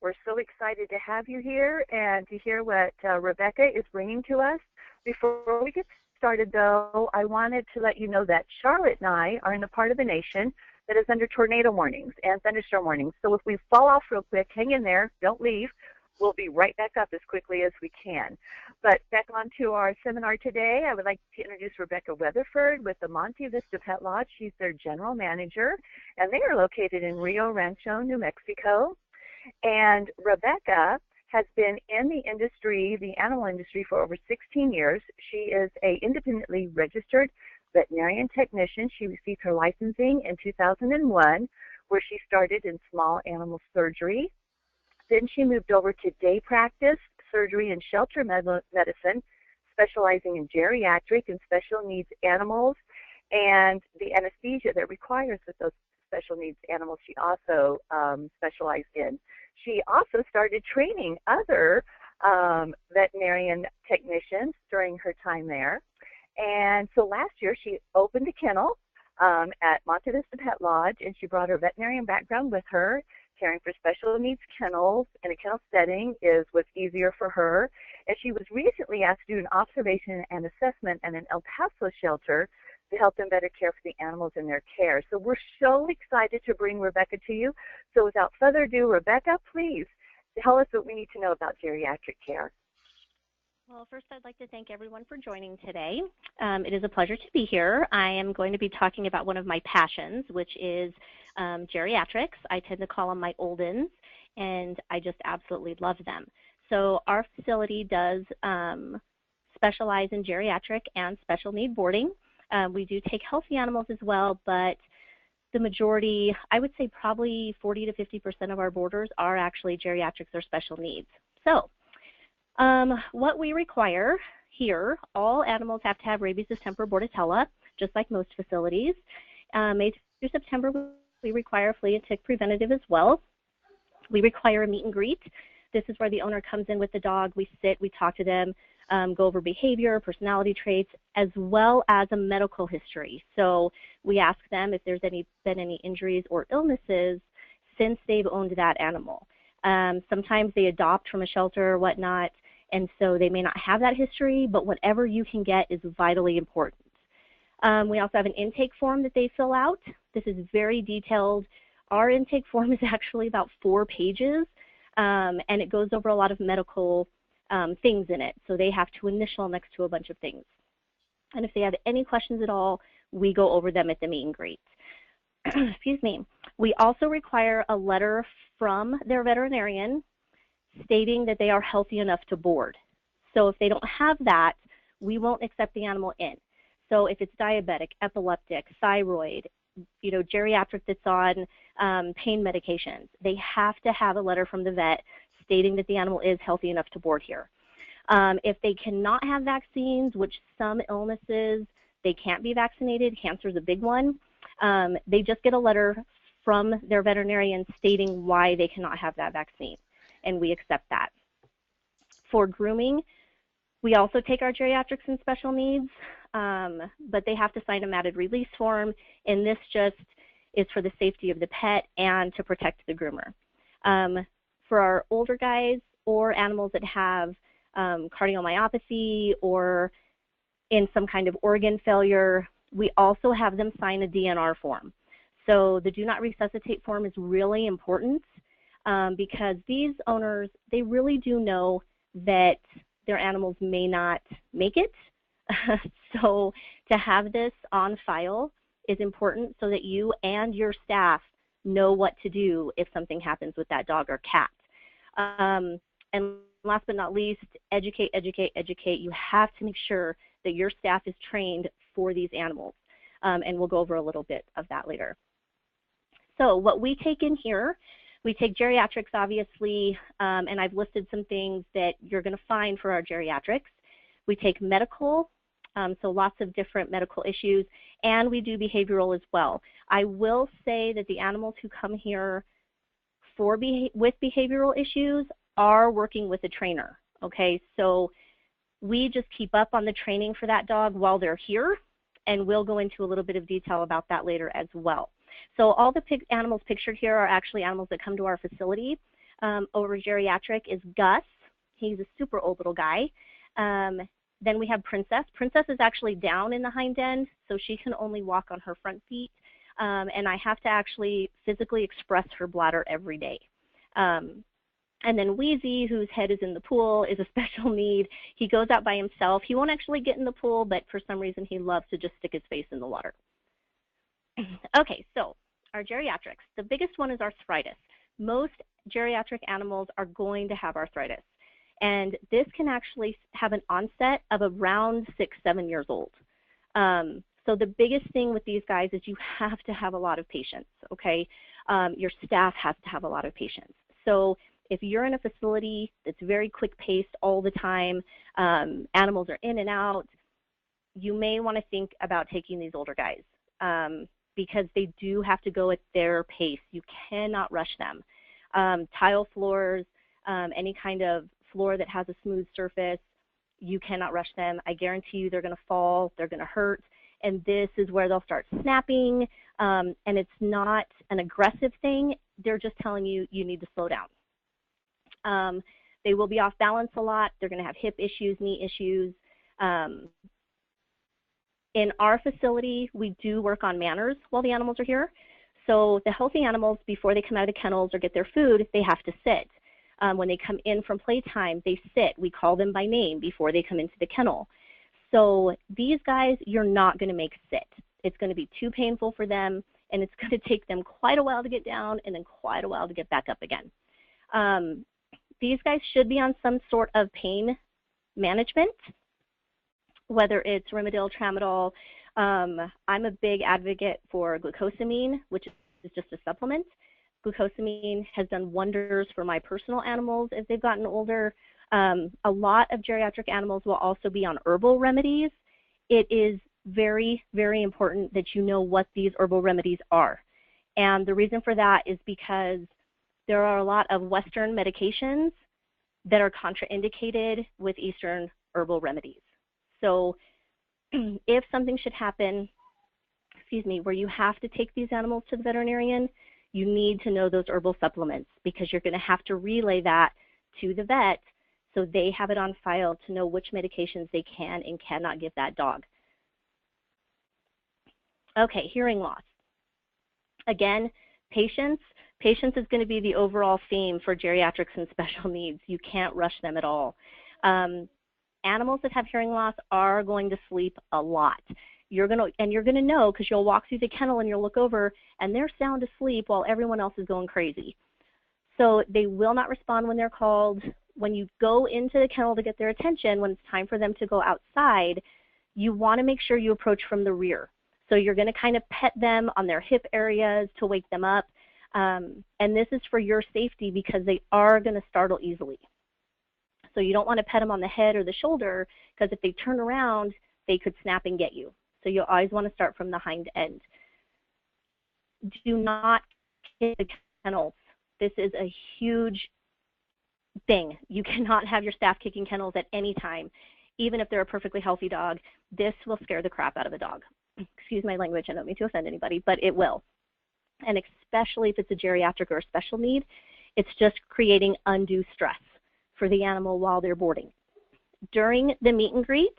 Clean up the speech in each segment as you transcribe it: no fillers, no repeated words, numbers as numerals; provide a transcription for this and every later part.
We're so excited to have you here and to hear what Rebecca is bringing to us. Before we get started, though, I wanted to let you know that Charlotte and I are in the part of the nation that is under tornado warnings and thunderstorm warnings. So if we fall off real quick, hang in there, don't leave. We'll be right back up as quickly as we can. But back on to our seminar today, I would like to introduce Rebecca Weatherford with the Monte Vista Pet Lodge. She's their general manager, and they are located in Rio Rancho, New Mexico. And Rebecca has been in the industry, the animal industry, for over 16 years. She is an independently registered veterinarian technician. She received her licensing in 2001, where she started in small animal surgery. Then she moved over to day practice, surgery, and shelter medicine, specializing in geriatric and special needs animals, and the anesthesia that requires with those special needs animals she also specialized in. She also started training other veterinarian technicians during her time there. And so last year she opened a kennel at Monte Vista Pet Lodge, and she brought her veterinarian background with her. Caring for special needs kennels in a kennel setting is what's easier for her. And she was recently asked to do an observation and assessment at an El Paso shelter to help them better care for the animals in their care. So we're so excited to bring Rebecca to you. So without further ado, Rebecca, please tell us what we need to know about geriatric care. Well, first I'd like to thank everyone for joining today. It is a pleasure to be here. I am going to be talking about one of my passions, which is geriatrics. I tend to call them my old-ins, and I just absolutely love them. So our facility does specialize in geriatric and special need boarding. We do take healthy animals as well, but the majority, I would say probably 40 to 50% of our boarders are actually geriatrics or special needs. So what we require here, all animals have to have rabies, distemper, bordetella, just like most facilities. May through September, we require flea and tick preventative as well. We require a meet and greet. This is where the owner comes in with the dog. We sit, we talk to them, go over behavior, personality traits, as well as a medical history. So we ask them if there's been any injuries or illnesses since they've owned that animal. Sometimes they adopt from a shelter or whatnot, and so they may not have that history, but whatever you can get is vitally important. We also have an intake form that they fill out. This is very detailed. Our intake form is actually about 4 pages, and it goes over a lot of medical things in it. So they have to initial next to a bunch of things. And if they have any questions at all, we go over them at the meet and greet. Excuse me. We also require a letter from their veterinarian stating that they are healthy enough to board. So if they don't have that, we won't accept the animal in. So if it's diabetic, epileptic, thyroid, geriatric that's on pain medications, they have to have a letter from the vet stating that the animal is healthy enough to board here. If they cannot have vaccines, which some illnesses, they can't be vaccinated, cancer is a big one, they just get a letter from their veterinarian stating why they cannot have that vaccine, and we accept that. For grooming, we also take our geriatrics and special needs, but they have to sign a matted release form, and this just is for the safety of the pet and to protect the groomer. For our older guys or animals that have cardiomyopathy or in some kind of organ failure, we also have them sign a DNR form. So the do not resuscitate form is really important because these owners, they really do know that their animals may not make it. So to have this on file is important so that you and your staff know what to do if something happens with that dog or cat. And last but not least, educate, educate, educate. You have to make sure that your staff is trained for these animals. And we'll go over a little bit of that later. So what we take in here, we take geriatrics, obviously, and I've listed some things that you're going to find for our geriatrics. We take medical, so lots of different medical issues, and we do behavioral as well. I will say that the animals who come here with behavioral issues are working with a trainer, okay? So we just keep up on the training for that dog while they're here, and we'll go into a little bit of detail about that later as well. So all the animals pictured here are actually animals that come to our facility. Over Geriatric is Gus. He's a super old little guy. Then we have Princess. Princess is actually down in the hind end, so she can only walk on her front feet. And I have to actually physically express her bladder every day. And then Wheezy, whose head is in the pool, is a special need. He goes out by himself. He won't actually get in the pool, but for some reason he loves to just stick his face in the water. Okay, so our geriatrics. The biggest one is arthritis. Most geriatric animals are going to have arthritis. And this can actually have an onset of around 6-7 years old. So the biggest thing with these guys is you have to have a lot of patience, okay? Your staff has to have a lot of patience. So if you're in a facility that's very quick-paced all the time, animals are in and out, you may want to think about taking these older guys because they do have to go at their pace. You cannot rush them. Tile floors, any kind of floor that has a smooth surface, you cannot rush them. I guarantee you they're going to fall, they're going to hurt, and this is where they'll start snapping, and it's not an aggressive thing. They're just telling you you need to slow down. They will be off balance a lot. They're going to have hip issues, knee issues. In our facility, we do work on manners while the animals are here. So the healthy animals, before they come out of the kennels or get their food, they have to sit. When they come in from playtime, they sit. We call them by name before they come into the kennel. So these guys, you're not going to make sit. It's going to be too painful for them, and it's going to take them quite a while to get down and then quite a while to get back up again. These guys should be on some sort of pain management, whether it's Rimadyl, Tramadol. I'm a big advocate for glucosamine, which is just a supplement. Glucosamine has done wonders for my personal animals as they've gotten older. A lot of geriatric animals will also be on herbal remedies. It is very, very important that you know what these herbal remedies are. And the reason for that is because there are a lot of Western medications that are contraindicated with Eastern herbal remedies. So if something should happen, where you have to take these animals to the veterinarian, you need to know those herbal supplements because you're going to have to relay that to the vet so they have it on file to know which medications they can and cannot give that dog. Okay, hearing loss. Again, patience. Patience is going to be the overall theme for geriatrics and special needs. You can't rush them at all. Animals that have hearing loss are going to sleep a lot. You're going to know because you'll walk through the kennel and you'll look over and they're sound asleep while everyone else is going crazy. So they will not respond when they're called. When you go into the kennel to get their attention, when it's time for them to go outside, you want to make sure you approach from the rear. So you're going to kind of pet them on their hip areas to wake them up. And this is for your safety because they are going to startle easily. So you don't want to pet them on the head or the shoulder because if they turn around, they could snap and get you. So you always want to start from the hind end. Do not kick the kennels. This is a huge thing. You cannot have your staff kicking kennels at any time, even if they're a perfectly healthy dog. This will scare the crap out of a dog. Excuse my language, I don't mean to offend anybody, but it will. And especially if it's a geriatric or a special need, it's just creating undue stress for the animal while they're boarding. During the meet and greet,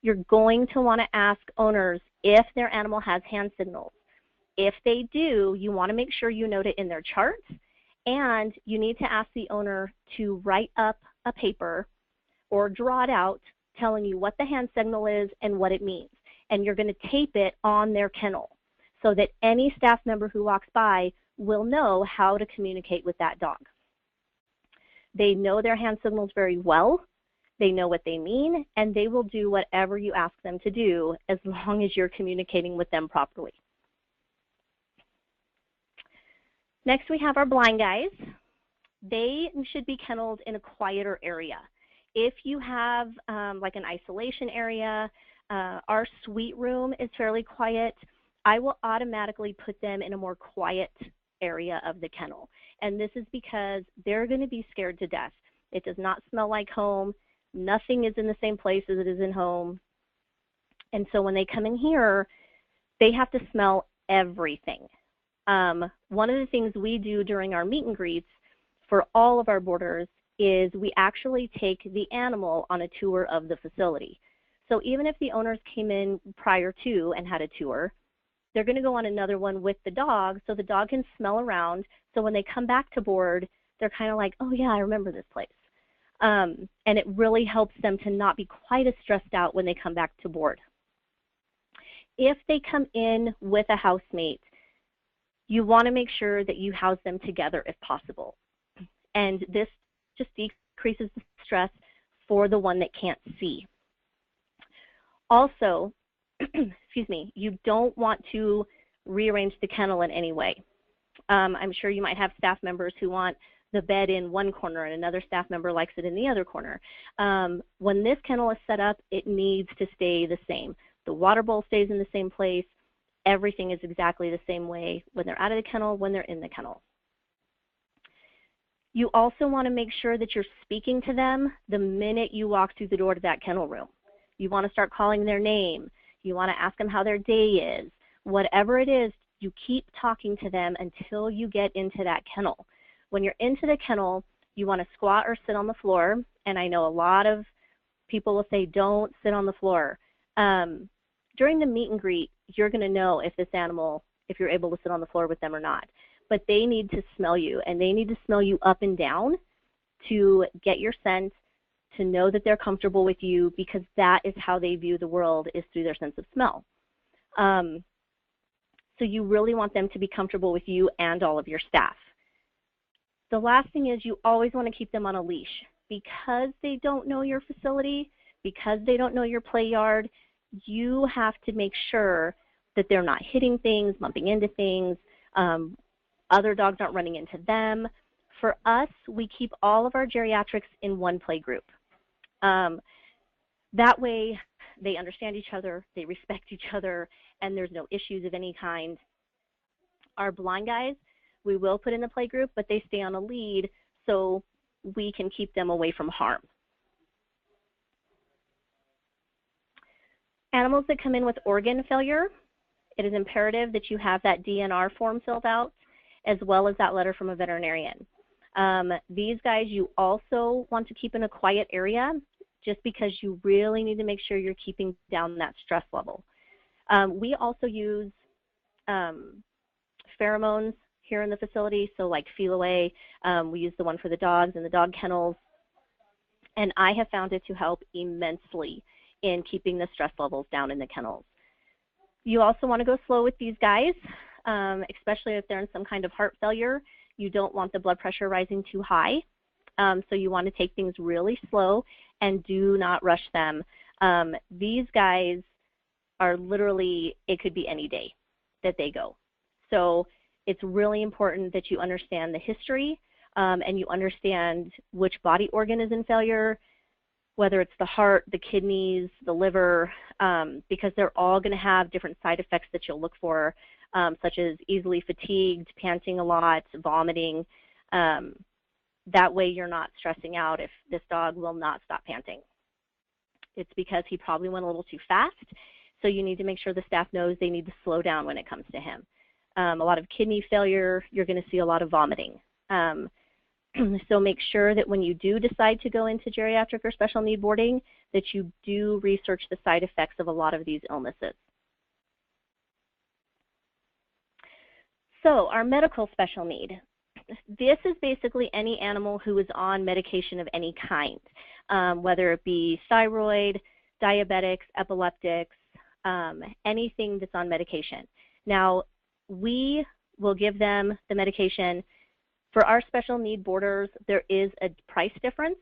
you're going to want to ask owners if their animal has hand signals. If they do, you want to make sure you note it in their charts, and you need to ask the owner to write up a paper or draw it out telling you what the hand signal is and what it means. And you're going to tape it on their kennel so that any staff member who walks by will know how to communicate with that dog. They know their hand signals very well. They know what they mean, and they will do whatever you ask them to do as long as you're communicating with them properly. Next, we have our blind guys. They should be kenneled in a quieter area. If you have like an isolation area, our suite room is fairly quiet. I will automatically put them in a more quiet area of the kennel. And this is because they're going to be scared to death. It does not smell like home. Nothing is in the same place as it is in home. And so when they come in here, they have to smell everything. One of the things we do during our meet and greets for all of our boarders is we actually take the animal on a tour of the facility. So even if the owners came in prior to and had a tour, they're going to go on another one with the dog so the dog can smell around. So when they come back to board, they're kind of like, oh yeah, I remember this place. And it really helps them to not be quite as stressed out when they come back to board. If they come in with a housemate, you want to make sure that you house them together if possible. And this just decreases the stress for the one that can't see. Also, excuse me, you don't want to rearrange the kennel in any way. I'm sure you might have staff members who want the bed in one corner and another staff member likes it in the other corner. When this kennel is set up, it needs to stay the same. The water bowl stays in the same place. Everything is exactly the same way when they're out of the kennel, when they're in the kennel. You also want to make sure that you're speaking to them the minute you walk through the door to that kennel room. You want to start calling their name. You want to ask them how their day is. Whatever it is, you keep talking to them until you get into that kennel. When you're into the kennel, you want to squat or sit on the floor. And I know a lot of people will say, don't sit on the floor. During the meet and greet, you're going to know if this animal, if you're able to sit on the floor with them or not. But they need to smell you, and they need to smell you up and down to get your scent, to know that they're comfortable with you, because that is how they view the world, is through their sense of smell. So you really want them to be comfortable with you and all of your staff. The last thing is you always want to keep them on a leash. Because they don't know your facility, because they don't know your play yard, you have to make sure that they're not hitting things, bumping into things, other dogs aren't running into them. For us, we keep all of our geriatrics in one play group. That way they understand each other, they respect each other, and there's no issues of any kind. Our blind guys, we will put in the play group, but they stay on a lead so we can keep them away from harm. Animals that come in with organ failure, it is imperative that you have that DNR form filled out, as well as that letter from a veterinarian. These guys you also want to keep in a quiet area, just because you really need to make sure you're keeping down that stress level. We also use pheromones here in the facility, so like Feel Away. We use the one for the dogs in the dog kennels, and I have found it to help immensely in keeping the stress levels down in the kennels. You also want to go slow with these guys, especially if they're in some kind of heart failure. You don't want the blood pressure rising too high, so you want to take things really slow and do not rush them. These guys are literally, it could be any day that they go. So it's really important that you understand the history and you understand which body organ is in failure, whether it's the heart, the kidneys, the liver, because they're all going to have different side effects that you'll look for, such as easily fatigued, panting a lot, vomiting. That way you're not stressing out if this dog will not stop panting. It's because he probably went a little too fast, so you need to make sure the staff knows they need to slow down when it comes to him. A lot of kidney failure, you're going to see a lot of vomiting. So make sure that when you do decide to go into geriatric or special need boarding, that you do research the side effects of a lot of these illnesses. So our medical special need. This is basically any animal who is on medication of any kind, whether it be thyroid, diabetics, epileptics, anything that's on medication. Now, we will give them the medication. For our special need boarders, there is a price difference.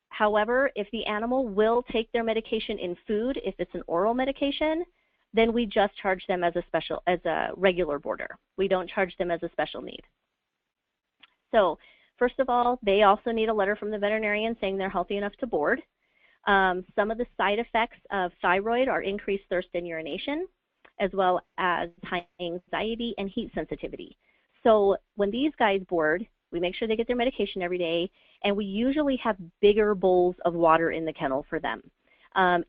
However, if the animal will take their medication in food, if it's an oral medication, then we just charge them as a regular boarder. We don't charge them as a special need. So first of all, they also need a letter from the veterinarian saying they're healthy enough to board. Some of the side effects of thyroid are increased thirst and urination, as well as high anxiety and heat sensitivity. So when these guys board, we make sure they get their medication every day, and we usually have bigger bowls of water in the kennel for them.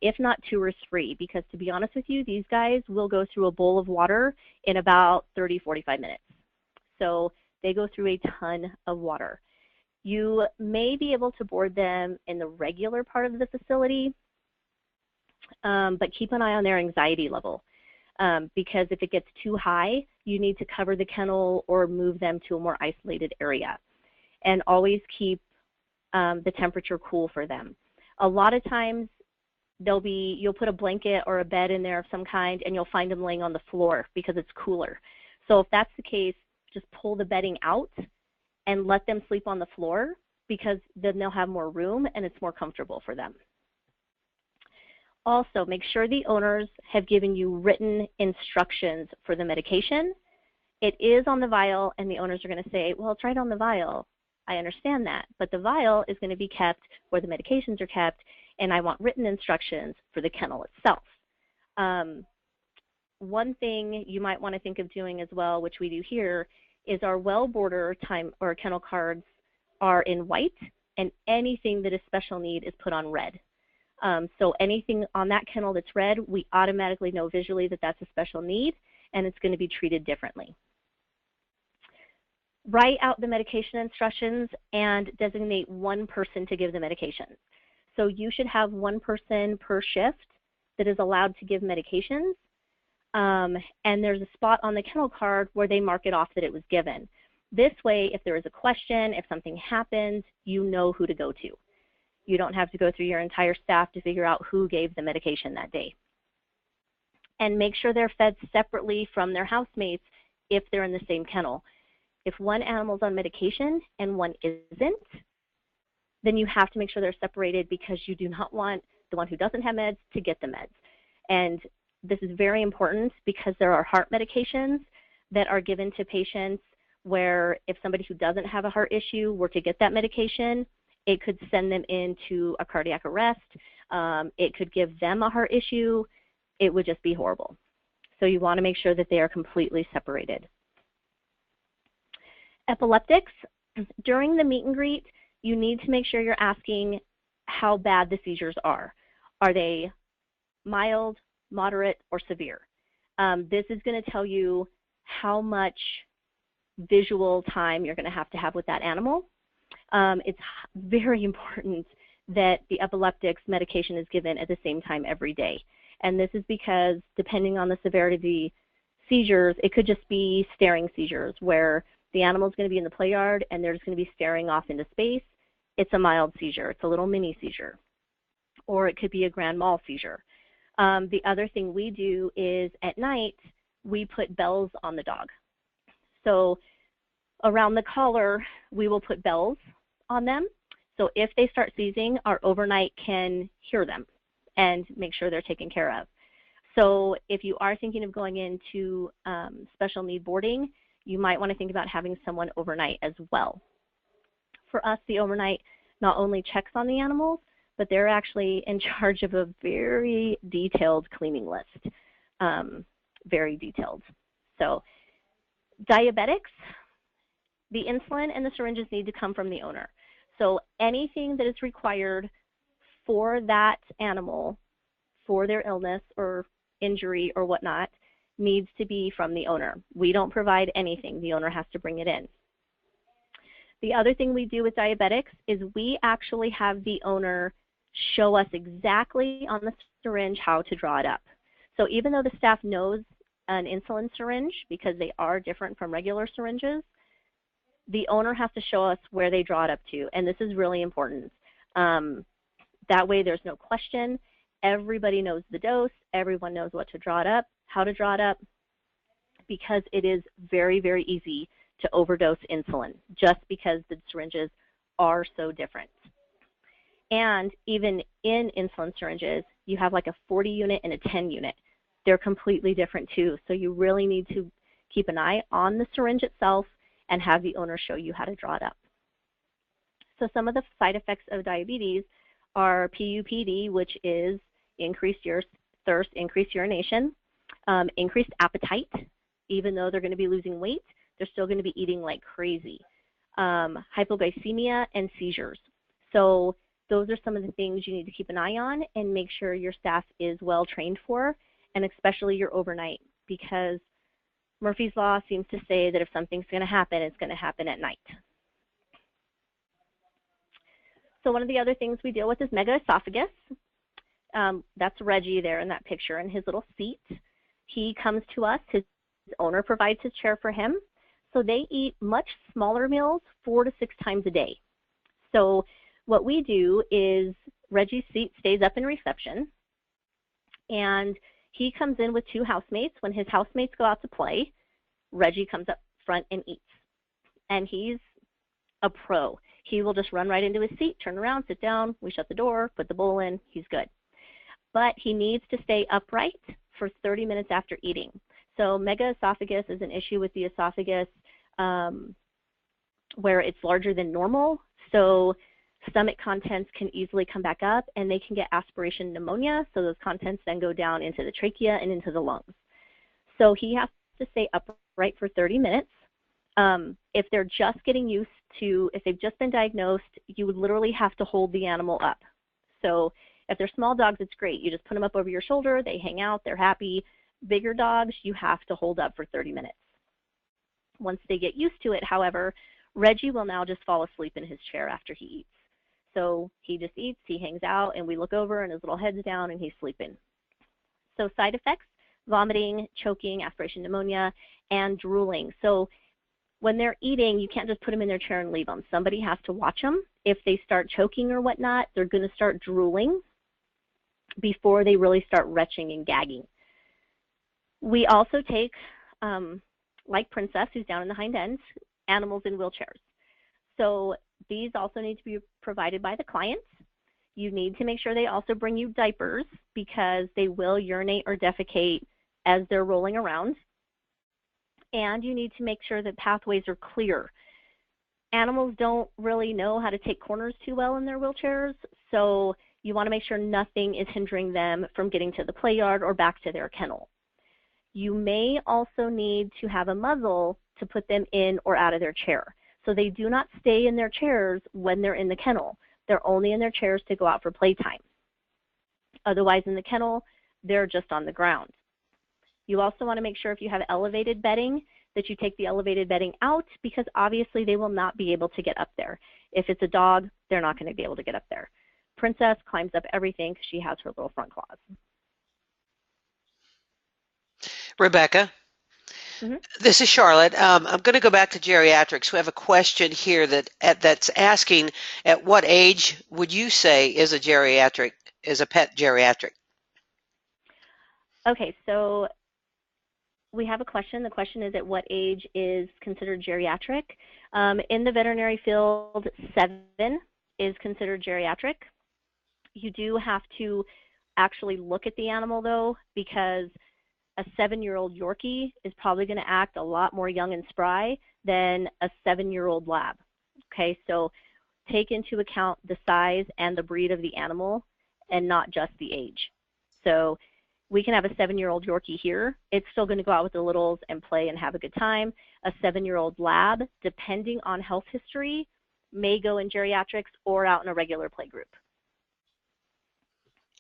If not 2 or 3, because to be honest with you, these guys will go through a bowl of water in about 30, 45 minutes. So they go through a ton of water. You may be able to board them in the regular part of the facility, but keep an eye on their anxiety level, because if it gets too high, you need to cover the kennel or move them to a more isolated area. And always keep the temperature cool for them. A lot of times you'll put a blanket or a bed in there of some kind, and you'll find them laying on the floor because it's cooler. So if that's the case, just pull the bedding out and let them sleep on the floor, because then they'll have more room and it's more comfortable for them. Also, make sure the owners have given you written instructions for the medication. It is on the vial, and the owners are going to say, well, it's right on the vial. I understand that, but the vial is going to be kept where the medications are kept, and I want written instructions for the kennel itself. One thing you might want to think of doing as well, which we do here, is our well border or kennel cards are in white, and anything that is special need is put on red. So anything on that kennel that's red, we automatically know visually that that's a special need, and it's going to be treated differently. Write out the medication instructions and designate one person to give the medication. So you should have one person per shift that is allowed to give medications, and there's a spot on the kennel card where they mark it off that it was given. This way, if there is a question, if something happens, you know who to go to. You don't have to go through your entire staff to figure out who gave the medication that day. And make sure they're fed separately from their housemates if they're in the same kennel. If one animal's on medication and one isn't, then you have to make sure they're separated, because you do not want the one who doesn't have meds to get the meds. And this is very important because there are heart medications that are given to patients where if somebody who doesn't have a heart issue were to get that medication, it could send them into a cardiac arrest. It could give them a heart issue. It would just be horrible. So you want to make sure that they are completely separated. Epileptics, during the meet and greet, you need to make sure you're asking how bad the seizures are. Are they mild, moderate, or severe? This is going to tell you how much visual time you're going to have with that animal. It's very important that the epileptics medication is given at the same time every day. And this is because depending on the severity of the seizures, it could just be staring seizures where the animal's going to be in the play yard and they're just going to be staring off into space. It's a mild seizure. It's a little mini seizure. Or it could be a grand mal seizure. The other thing we do is at night, we put bells on the dog. So around the collar, we will put bells on them. So if they start seizing, our overnight can hear them and make sure they're taken care of. So if you are thinking of going into special need boarding, you might want to think about having someone overnight as well. For us, the overnight not only checks on the animals, but they're actually in charge of a very detailed cleaning list, very detailed. So diabetics, the insulin and the syringes need to come from the owner. So anything that is required for that animal, for their illness or injury or whatnot, needs to be from the owner. We don't provide anything. The owner has to bring it in. The other thing we do with diabetics is we actually have the owner show us exactly on the syringe how to draw it up. So even though the staff knows an insulin syringe, because they are different from regular syringes, the owner has to show us where they draw it up to, and this is really important. That way there's no question. Everybody knows the dose. Everyone knows what to draw it up, how to draw it up, because it is very, very easy to overdose insulin just because the syringes are so different. And even in insulin syringes, you have like a 40 unit and a 10 unit. They're completely different too. So you really need to keep an eye on the syringe itself and have the owner show you how to draw it up. So some of the side effects of diabetes are PUPD, which is increased thirst, increased urination, increased appetite. Even though they're going to be losing weight, they're still going to be eating like crazy. Hypoglycemia and seizures. So those are some of the things you need to keep an eye on and make sure your staff is well trained for, and especially your overnight, because Murphy's Law seems to say that if something's going to happen, it's going to happen at night. So one of the other things we deal with is megaesophagus. That's Reggie there in that picture in his little seat. He comes to us. His owner provides his chair for him. So they eat much smaller meals 4 to 6 times a day. So what we do is Reggie's seat stays up in reception, and he comes in with 2 housemates. When his housemates go out to play, Reggie comes up front and eats. And he's a pro. He will just run right into his seat, turn around, sit down, we shut the door, put the bowl in, he's good. But he needs to stay upright for 30 minutes after eating. So megaesophagus is an issue with the esophagus where it's larger than normal. So stomach contents can easily come back up, and they can get aspiration pneumonia. So those contents then go down into the trachea and into the lungs. So he has to stay upright for 30 minutes. If they're just getting used to, if they've just been diagnosed, you would literally have to hold the animal up. So if they're small dogs, it's great. You just put them up over your shoulder, they hang out, they're happy. Bigger dogs, you have to hold up for 30 minutes. Once they get used to it, however, Reggie will now just fall asleep in his chair after he eats. So he just eats, he hangs out, and we look over and his little head's down and he's sleeping. So side effects, vomiting, choking, aspiration pneumonia, and drooling. So when they're eating, you can't just put them in their chair and leave them. Somebody has to watch them. If they start choking or whatnot, they're going to start drooling before they really start retching and gagging. We also take, like Princess, who's down in the hind end, animals in wheelchairs. So these also need to be provided by the clients. You need to make sure they also bring you diapers because they will urinate or defecate as they're rolling around. And you need to make sure that pathways are clear. Animals don't really know how to take corners too well in their wheelchairs, so you want to make sure nothing is hindering them from getting to the play yard or back to their kennel. You may also need to have a muzzle to put them in or out of their chair. So they do not stay in their chairs when they're in the kennel. They're only in their chairs to go out for playtime. Otherwise, in the kennel, they're just on the ground. You also want to make sure if you have elevated bedding that you take the elevated bedding out because obviously they will not be able to get up there. If it's a dog, they're not going to be able to get up there. Princess climbs up everything because she has her little front claws. Rebecca, This is Charlotte. I'm going to go back to geriatrics. We have a question here that's asking, at what age would you say is a pet geriatric? Okay, so we have a question. The question is, at what age is considered geriatric? In the veterinary field, 7 is considered geriatric. You do have to actually look at the animal, though, because a 7-year-old Yorkie is probably going to act a lot more young and spry than a 7-year-old lab. Okay, so take into account the size and the breed of the animal and not just the age. So we can have a 7-year-old Yorkie here. It's still going to go out with the littles and play and have a good time. A 7-year-old lab, depending on health history, may go in geriatrics or out in a regular play group.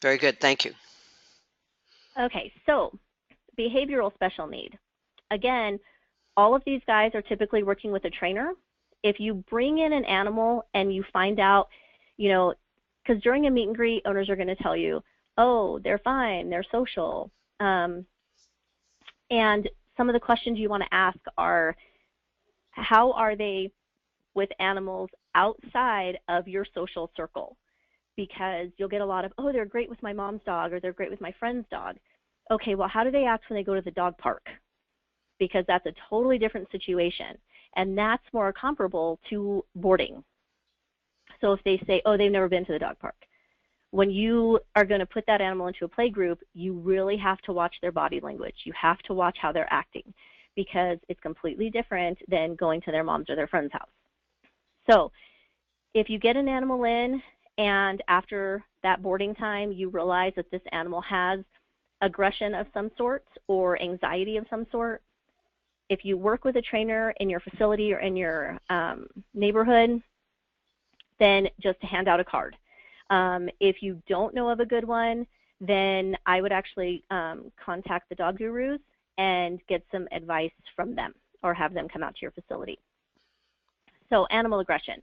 Very good. Thank you. Okay, so behavioral special need. Again, all of these guys are typically working with a trainer. If you bring in an animal and you find out, because during a meet and greet, owners are going to tell you, oh, they're fine, they're social. And some of the questions you want to ask are, how are they with animals outside of your social circle? Because you'll get a lot of, oh, they're great with my mom's dog or they're great with my friend's dog. Okay, well, how do they act when they go to the dog park? Because that's a totally different situation. And that's more comparable to boarding. So if they say, oh, they've never been to the dog park. When you are going to put that animal into a play group, you really have to watch their body language. You have to watch how they're acting because it's completely different than going to their mom's or their friend's house. So if you get an animal in and after that boarding time, you realize that this animal has aggression of some sort or anxiety of some sort, if you work with a trainer in your facility or in your neighborhood, then just hand out a card. If you don't know of a good one, then I would actually contact the dog gurus and get some advice from them or have them come out to your facility. So animal aggression.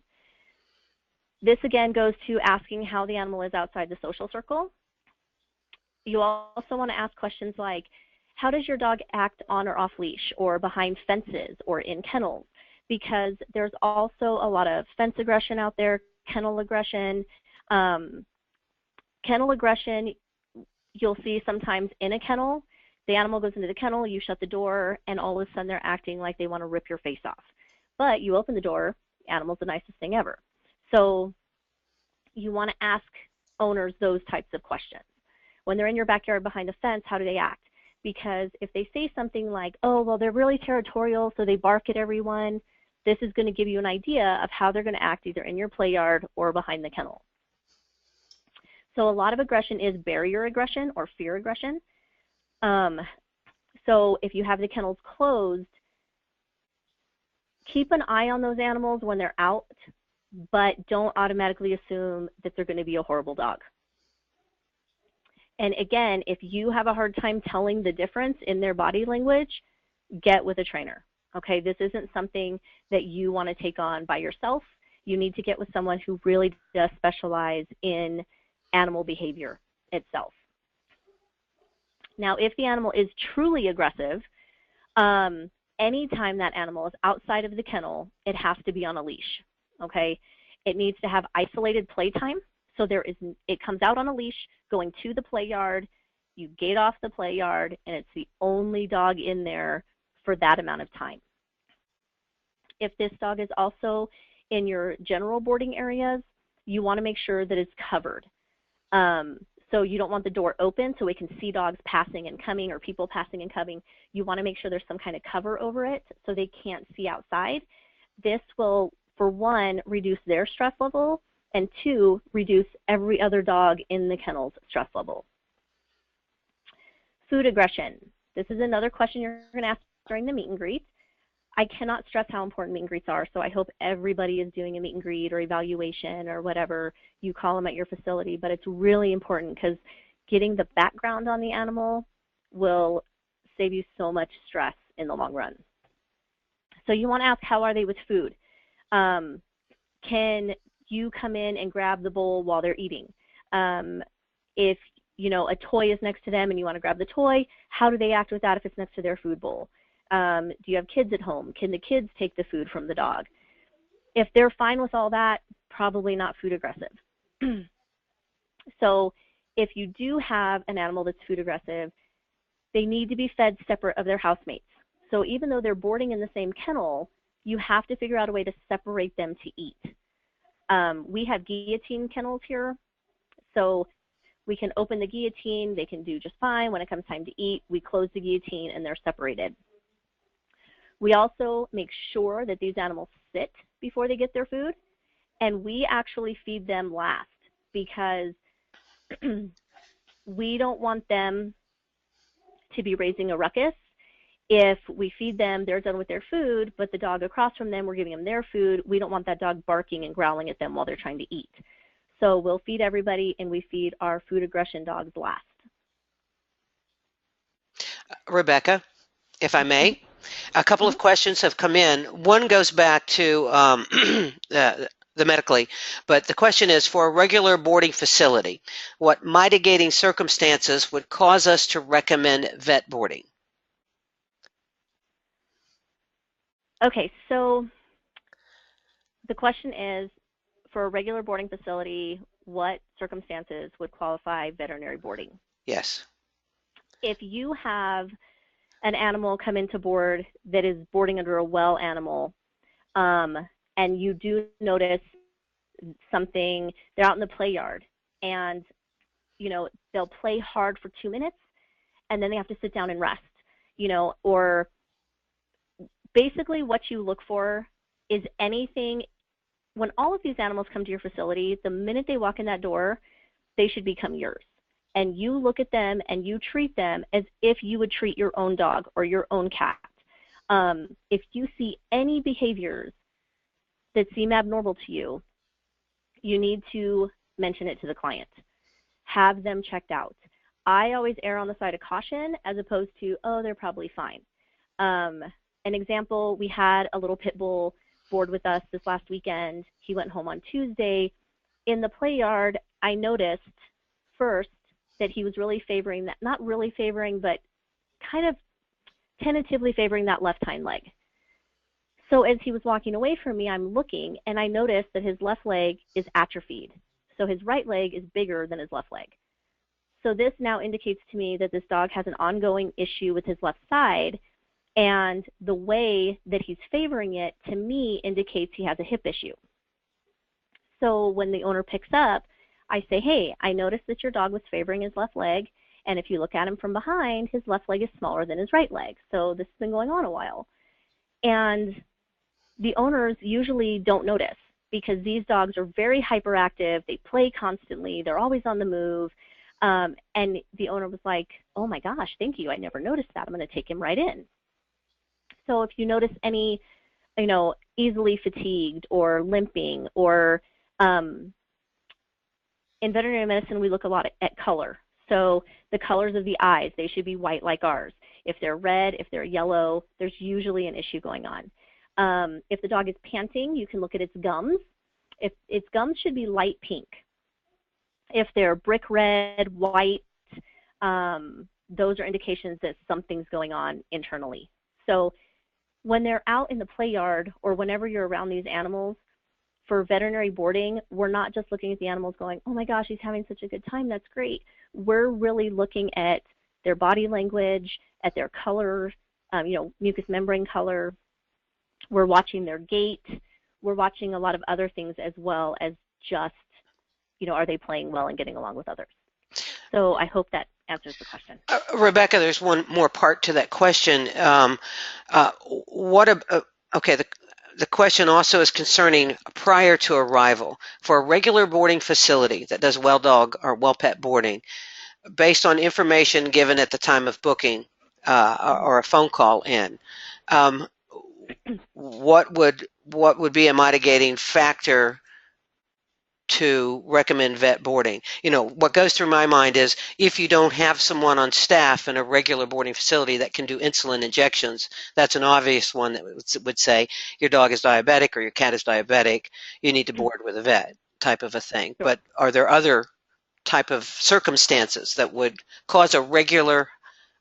This again goes to asking how the animal is outside the social circle. You also want to ask questions like, how does your dog act on or off leash or behind fences or in kennels? Because there's also a lot of fence aggression out there, kennel aggression. Kennel aggression, you'll see sometimes in a kennel. The animal goes into the kennel, you shut the door, and all of a sudden they're acting like they want to rip your face off. But you open the door, the animal's the nicest thing ever. So you want to ask owners those types of questions. When they're in your backyard behind a fence, how do they act? Because if they say something like, oh, well, they're really territorial, so they bark at everyone, this is going to give you an idea of how they're going to act either in your play yard or behind the kennel. So a lot of aggression is barrier aggression or fear aggression. So if you have the kennels closed, keep an eye on those animals when they're out, but don't automatically assume that they're going to be a horrible dog. And again, if you have a hard time telling the difference in their body language, get with a trainer. Okay, this isn't something that you want to take on by yourself. You need to get with someone who really does specialize in animal behavior itself. Now, if the animal is truly aggressive, anytime that animal is outside of the kennel, it has to be on a leash. Okay, it needs to have isolated playtime. So it comes out on a leash, going to the play yard, you gate off the play yard, and it's the only dog in there for that amount of time. If this dog is also in your general boarding areas, you want to make sure that it's covered. So you don't want the door open so we can see dogs passing and coming or people passing and coming. You want to make sure there's some kind of cover over it so they can't see outside. This will, for one, reduce their stress level, and two, reduce every other dog in the kennel's stress level. Food aggression. This is another question you're going to ask during the meet and greet. I cannot stress how important meet and greets are, so I hope everybody is doing a meet and greet or evaluation or whatever you call them at your facility, but it's really important because getting the background on the animal will save you so much stress in the long run. So you want to ask, how are they with food? Can you come in and grab the bowl while they're eating? If a toy is next to them and you want to grab the toy, how do they act with that if it's next to their food bowl? Do you have kids at home? Can the kids take the food from the dog? If they're fine with all that, probably not food aggressive. So if you do have an animal that's food aggressive, they need to be fed separate of their housemates. So even though they're boarding in the same kennel, you have to figure out a way to separate them to eat. We have guillotine kennels here, so we can open the guillotine, they can do just fine. When it comes time to eat, we close the guillotine and they're separated. We also make sure that these animals sit before they get their food, and we actually feed them last because we don't want them to be raising a ruckus. If we feed them, they're done with their food, but the dog across from them, we're giving them their food, we don't want that dog barking and growling at them while they're trying to eat. So we'll feed everybody, and we feed our food aggression dogs last. Rebecca, if I may, a couple of questions have come in. One goes back to the medically, but the question is, for a regular boarding facility, what mitigating circumstances would cause us to recommend vet boarding? Okay, so the question is, for a regular boarding facility, what circumstances would qualify veterinary boarding? Yes. If you have an animal come into board that is boarding under a well animal, and you do notice something, they're out in the play yard, and they'll play hard for 2 minutes, and then they have to sit down and rest, or basically what you look for is anything. When all of these animals come to your facility, the minute they walk in that door, they should become yours. And you look at them and you treat them as if you would treat your own dog or your own cat. If you see any behaviors that seem abnormal to you, you need to mention it to the client. Have them checked out. I always err on the side of caution as opposed to, oh, they're probably fine. An example, we had a little pit bull board with us this last weekend. He went home on Tuesday. In the play yard, I noticed first that he was really favoring that, not really favoring, but kind of tentatively favoring that left hind leg. So as he was walking away from me, I'm looking, and I noticed that his left leg is atrophied. So his right leg is bigger than his left leg. So this now indicates to me that this dog has an ongoing issue with his left side, and the way that he's favoring it, to me, indicates he has a hip issue. So when the owner picks up, I say, hey, I noticed that your dog was favoring his left leg, and if you look at him from behind, his left leg is smaller than his right leg. So this has been going on a while. And the owners usually don't notice because these dogs are very hyperactive. They play constantly. They're always on the move. And the owner was like, oh, my gosh, thank you. I never noticed that. I'm going to take him right in. So if you notice any, easily fatigued or limping or in veterinary medicine, we look a lot at color. So the colors of the eyes, they should be white like ours. If they're red, if they're yellow, there's usually an issue going on. If the dog is panting, you can look at its gums. If its gums should be light pink. If they're brick red, white, those are indications that something's going on internally. So when they're out in the play yard or whenever you're around these animals, for veterinary boarding, we're not just looking at the animals going, oh my gosh, he's having such a good time, that's great. We're really looking at their body language, at their color, mucous membrane color. We're watching their gait. We're watching a lot of other things as well as just, are they playing well and getting along with others? So I hope that answers the question. Rebecca, there's one more part to that question. The question also is concerning prior to arrival. For a regular boarding facility that does well dog or well pet boarding, based on information given at the time of booking or a phone call in, what would be a mitigating factor to recommend vet boarding? What goes through my mind is if you don't have someone on staff in a regular boarding facility that can do insulin injections, that's an obvious one that would say your dog is diabetic or your cat is diabetic, you need to board with a vet type of a thing. Sure. But are there other type of circumstances that would cause a regular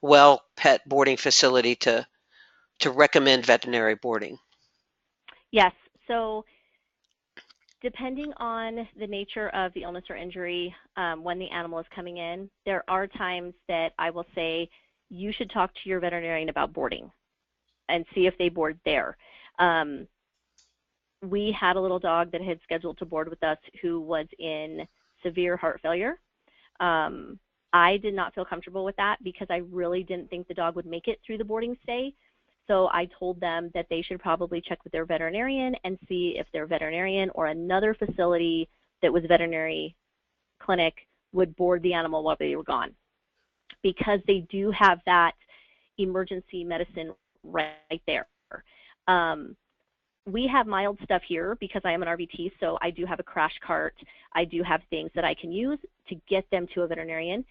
well pet boarding facility to recommend veterinary boarding? Yes. So depending on the nature of the illness or injury, when the animal is coming in, there are times that I will say you should talk to your veterinarian about boarding and see if they board there. We had a little dog that had scheduled to board with us who was in severe heart failure. I did not feel comfortable with that because I really didn't think the dog would make it through the boarding stay. So I told them that they should probably check with their veterinarian and see if their veterinarian or another facility that was veterinary clinic would board the animal while they were gone, because they do have that emergency medicine right there. We have mild stuff here because I am an RVT, so I do have a crash cart. I do have things that I can use to get them to a veterinarian.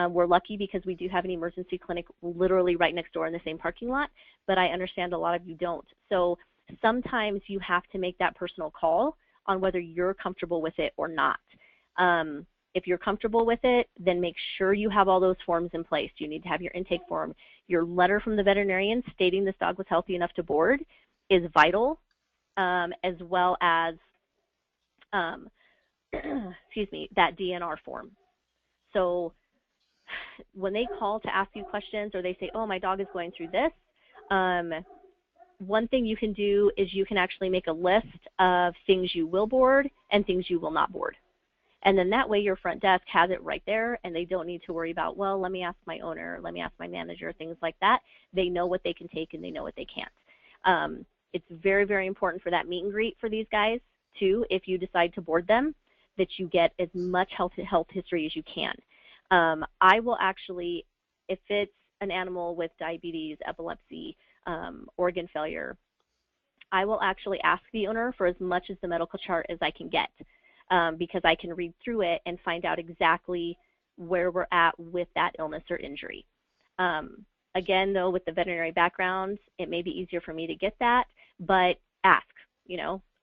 We're lucky because we do have an emergency clinic literally right next door in the same parking lot, but I understand a lot of you don't. So sometimes you have to make that personal call on whether you're comfortable with it or not. If you're comfortable with it, then make sure you have all those forms in place. You need to have your intake form. Your letter from the veterinarian stating this dog was healthy enough to board is vital, as well as, that DNR form. So when they call to ask you questions or they say, oh, my dog is going through this, one thing you can do is you can actually make a list of things you will board and things you will not board. And then that way your front desk has it right there and they don't need to worry about, well, let me ask my owner, let me ask my manager, things like that. They know what they can take and they know what they can't. It's very, very important for that meet and greet for these guys, too, if you decide to board them, that you get as much health history as you can. I will actually, if it's an animal with diabetes, epilepsy, organ failure, I will actually ask the owner for as much as the medical chart as I can get, because I can read through it and find out exactly where we're at with that illness or injury. Again, though, with the veterinary background, it may be easier for me to get that, but ask.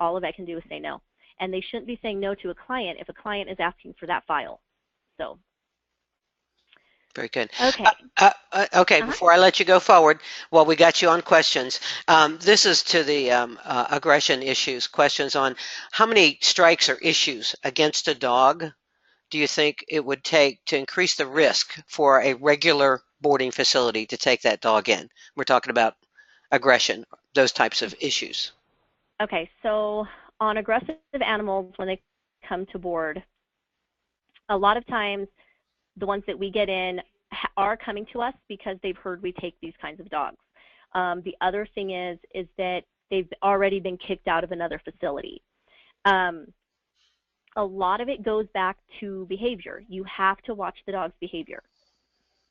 All of I can do is say no. And they shouldn't be saying no to a client if a client is asking for that file. So. Very good. Okay. Okay, before I let you go forward, while we got you on questions, this is to the aggression issues, questions on how many strikes or issues against a dog do you think it would take to increase the risk for a regular boarding facility to take that dog in? We're talking about aggression, those types of issues. Okay, so on aggressive animals, when they come to board, a lot of times the ones that we get in are coming to us because they've heard we take these kinds of dogs. The other thing is that they've already been kicked out of another facility. A lot of it goes back to behavior. You have to watch the dog's behavior.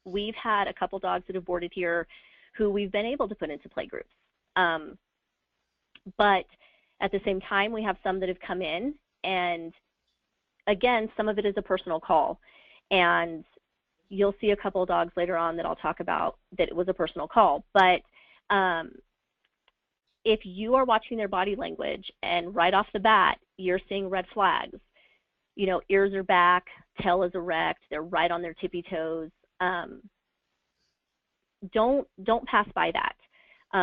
We've had a couple dogs that have boarded here who we've been able to put into play groups. But at the same time, we have some that have come in, and again, some of it is a personal call. And you'll see a couple of dogs later on that I'll talk about that it was a personal call. But if you are watching their body language and right off the bat, you're seeing red flags, ears are back, tail is erect, they're right on their tippy toes, don't pass by that.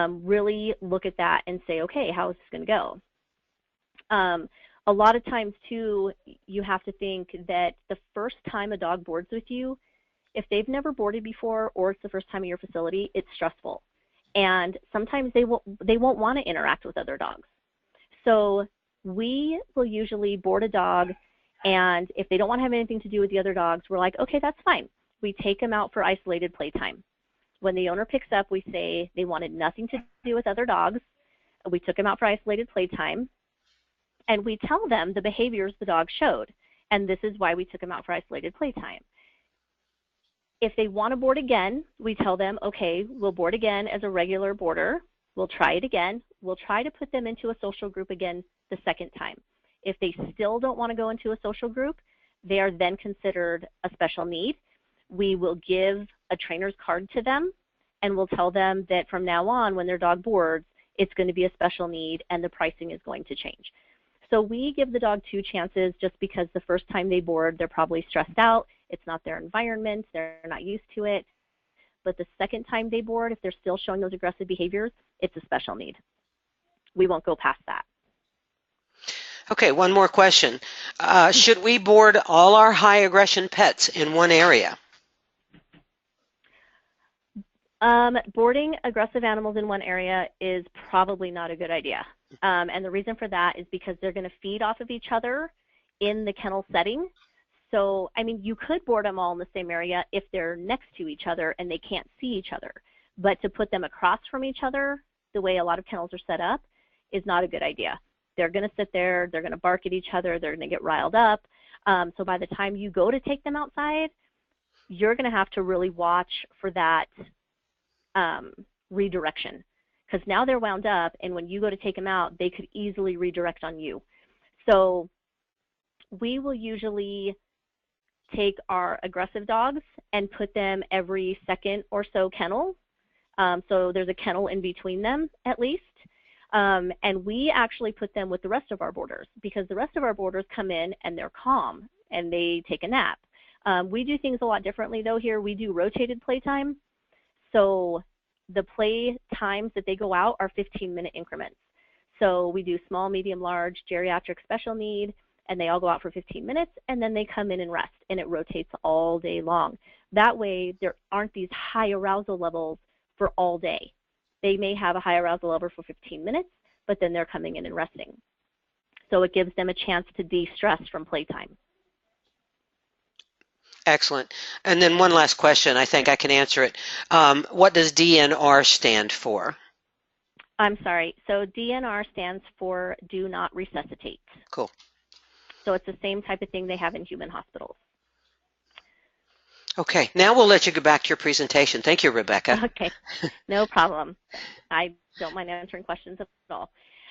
Really look at that and say, okay, how is this going to go? A lot of times, too, you have to think that the first time a dog boards with you, if they've never boarded before or it's the first time in your facility, it's stressful. And sometimes they won't want to interact with other dogs. So we will usually board a dog, and if they don't want to have anything to do with the other dogs, we're like, okay, that's fine. We take them out for isolated playtime. When the owner picks up, we say they wanted nothing to do with other dogs. We took them out for isolated playtime. And we tell them the behaviors the dog showed, and this is why we took them out for isolated playtime. If they want to board again, we tell them, okay, we'll board again as a regular boarder. We'll try it again. We'll try to put them into a social group again the second time. If they still don't want to go into a social group, they are then considered a special need. We will give a trainer's card to them, and we'll tell them that from now on, when their dog boards, it's going to be a special need, and the pricing is going to change. So we give the dog 2 chances just because the first time they board, they're probably stressed out. It's not their environment. They're not used to it. But the second time they board, if they're still showing those aggressive behaviors, it's a special need. We won't go past that. Okay, one more question. Should we board all our high aggression pets in one area? Boarding aggressive animals in one area is probably not a good idea. And the reason for that is because they're going to feed off of each other in the kennel setting. So, you could board them all in the same area if they're next to each other and they can't see each other. But to put them across from each other, the way a lot of kennels are set up, is not a good idea. They're going to sit there, they're going to bark at each other, they're going to get riled up. So by the time you go to take them outside, you're going to have to really watch for that redirection. Because now they're wound up, and when you go to take them out, they could easily redirect on you. So we will usually take our aggressive dogs and put them every second or so kennel. So there's a kennel in between them at least. And we actually put them with the rest of our boarders because the rest of our boarders come in and they're calm and they take a nap. We do things a lot differently though here. We do rotated playtime. So the play times that they go out are 15-minute increments. So we do small, medium, large, geriatric, special need, and they all go out for 15 minutes, and then they come in and rest, and it rotates all day long. That way, there aren't these high arousal levels for all day. They may have a high arousal level for 15 minutes, but then they're coming in and resting. So it gives them a chance to de-stress from playtime. Excellent. And then one last question. I think I can answer it. What does DNR stand for? I'm sorry. So DNR stands for do not resuscitate. Cool. So it's the same type of thing they have in human hospitals. Okay. Now we'll let you go back to your presentation. Thank you, Rebecca. Okay. No problem. I don't mind answering questions at all.